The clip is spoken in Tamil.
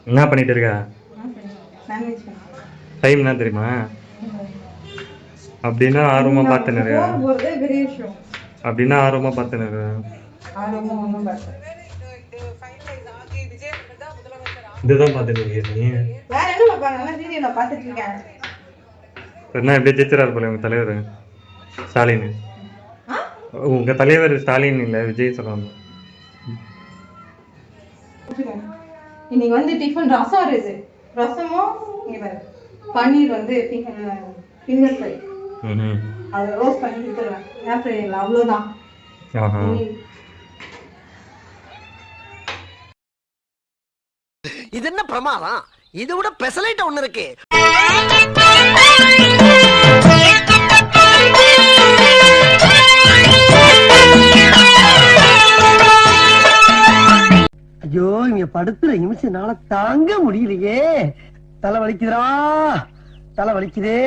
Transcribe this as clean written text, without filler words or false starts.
என்ன பண்ணிட்டு இருக்க? சாண்ட்விச் டைம் என்ன தெரியுமா? அப்படின்னா ஆர்வமா பார்த்துன்னு இருக்க. போறதே பெரிய விஷயம். அப்படின்னா ஆர்வமா பார்த்துன்னு இருக்க. ஆர்வமா ஒன்றும் பார்த்தேன். இதுதான் பார்த்துட்டு இருக்கியா நீ? வேற என்ன பார்க்கணும்? வீடியோல பார்த்துட்டு இருக்கேன். என்ன எப்படியே ஜெயிச்சிடாரு போல உங்க தலைவர் ஸ்டாலின். ஆ? உங்க தலைவர் ஸ்டாலின் இல்ல விஜய் சொல்லுவாங்க. இன்னைக்கு வந்து டிஃபன் ரசம் இருக்குது. ரசமும் இங்க பாரு பன்னீர் வந்து ஃபிங்கர் ஃப்ரை. அதை ரோஸ்ட் பண்ணி கொடுத்துருவேன். ஏர் ஃப்ரையர்ல அவ்வளோதான். இது என்ன பிரமாதம்? இது விட பெசலைட் ஒண்ணு இருக்கு. ஐயோ இங்க படுத்துற நிமிஷம்னால தாங்க முடியலையே. தலை வலிக்குதுடா, தலை வலிக்குதே.